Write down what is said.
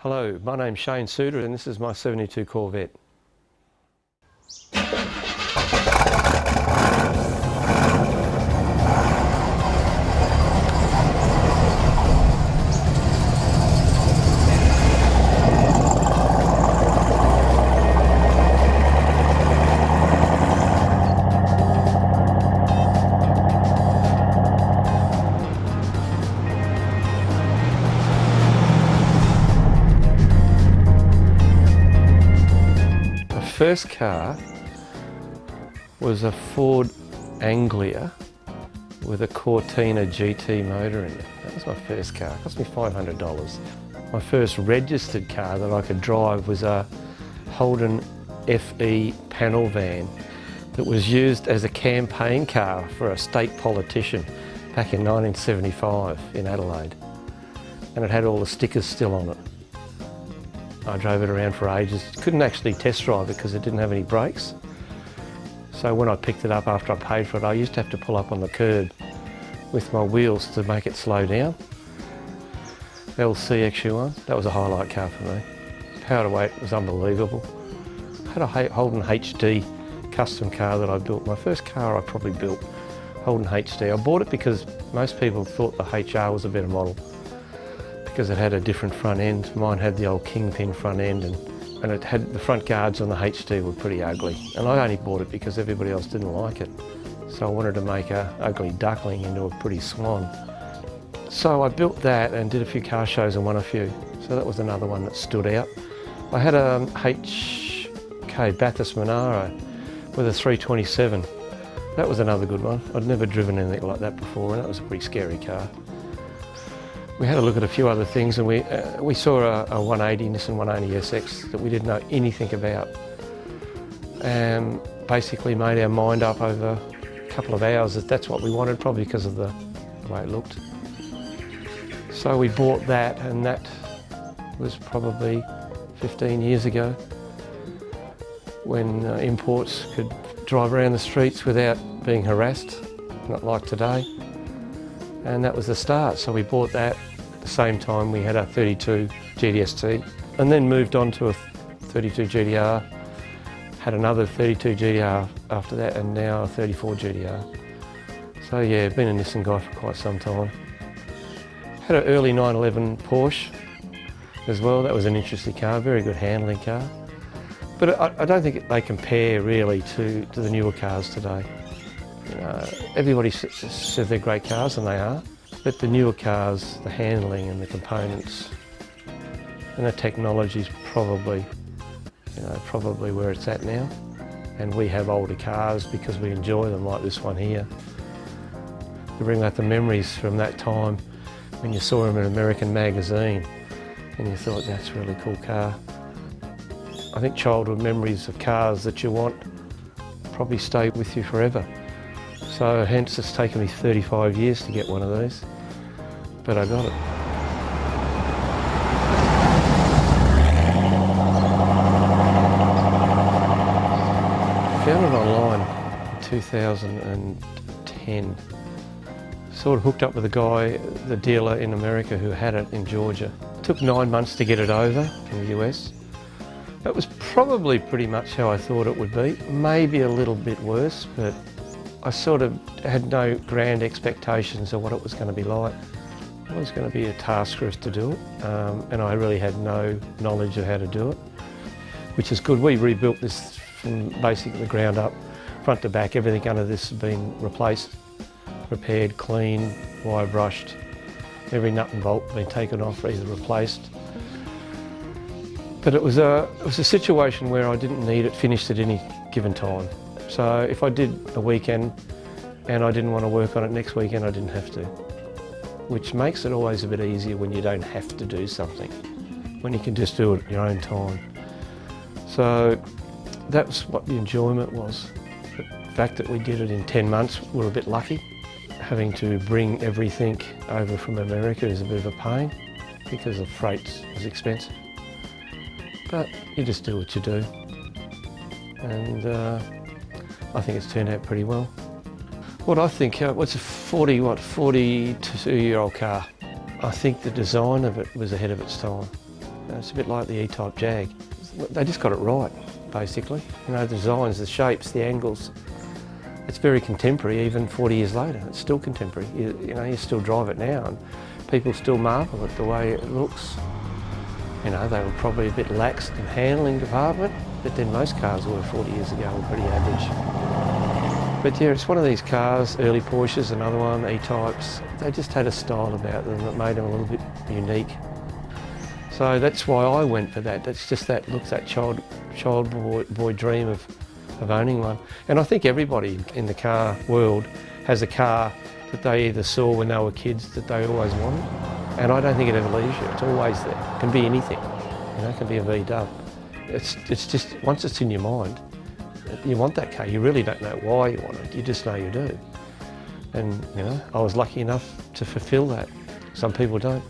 Hello, my name's Shane Suter and this is my 72 Corvette. First car was a Ford Anglia with a Cortina GT motor in it. That was my first car. It cost me $500. My first registered car that I could drive was a Holden FE panel van that was used as a campaign car for a state politician back in 1975 in Adelaide. And it had all the stickers still on it. I drove it around for ages. Couldn't actually test drive it because it didn't have any brakes. So when I picked it up after I paid for it, I used to have to pull up on the curb with my wheels to make it slow down. LC XU1, that was a highlight car for me. Power to weight was unbelievable. I had a Holden HD custom car that I built. My first car I probably built, Holden HD. I bought it because most people thought the HR was a better model, because it had a different front end. Mine had the old Kingpin front end and it had the front guards on the HD were pretty ugly. And I only bought it because everybody else didn't like it. So I wanted to make a ugly duckling into a pretty swan. So I built that and did a few car shows and won a few. So that was another one that stood out. I had a HK Bathurst Monaro with a 327. That was another good one. I'd never driven anything like that before and that was a pretty scary car. We had a look at a few other things and we saw a 180 Nissan 180 SX that we didn't know anything about. And basically made our mind up over a couple of hours that that's what we wanted, probably because of the way it looked. So we bought that, and that was probably 15 years ago when imports could drive around the streets without being harassed, not like today. And that was the start. So we bought that. At the same time we had a 32 GTST and then moved on to a 32 GTR, had another 32 GTR after that and now a 34 GTR. So yeah, been a Nissan guy for quite some time. Had an early 911 Porsche as well. That was an interesting car, very good handling car. But I don't think they compare really to the newer cars today. You know, everybody says they're great cars, and they are, but the newer cars, the handling and the components and the technology is probably where it's at now. And we have older cars because we enjoy them, like this one here. We bring back the memories from that time when you saw them in an American magazine and you thought, that's a really cool car. I think childhood memories of cars that you want probably stay with you forever. So hence it's taken me 35 years to get one of these, but I got it. I found it online in 2010. Sort of hooked up with a guy, the dealer in America who had it in Georgia. It took 9 months to get it over in the US. It was probably pretty much how I thought it would be, maybe a little bit worse, but I sort of had no grand expectations of what it was going to be like. It was going to be a task for us to do it, and I really had no knowledge of how to do it, which is good. We rebuilt this from basically the ground up, front to back. Everything under this has been replaced, repaired, cleaned, wire brushed. Every nut and bolt been taken off, either replaced. But it was a situation where I didn't need it finished at any given time. So if I did a weekend and I didn't want to work on it next weekend, I didn't have to. Which makes it always a bit easier when you don't have to do something, when you can just do it at your own time. So that's what the enjoyment was. The fact that we did it in 10 months, we're a bit lucky. Having to bring everything over from America is a bit of a pain because the freight is expensive. But you just do what you do. And I think it's turned out pretty well. What I think, what's a 42-year-old car? I think the design of it was ahead of its time. It's a bit like the E-Type Jag. They just got it right, basically. You know, the designs, the shapes, the angles. It's very contemporary, even 40 years later. It's still contemporary. You know, you still drive it now and people still marvel at the way it looks. You know, they were probably a bit lax in the handling department, but then most cars were 40 years ago were pretty average. But yeah, it's one of these cars, early Porsches, another one, E-Types. They just had a style about them that made them a little bit unique. So that's why I went for that. That's just that look, that child boy dream of owning one. And I think everybody in the car world has a car that they either saw when they were kids that they always wanted. And I don't think it ever leaves you. It's always there. It can be anything. You know, it can be a VW. It's just, once it's in your mind, you want that car. You really don't know why you want it. You just know you do. And, you know, I was lucky enough to fulfil that. Some people don't.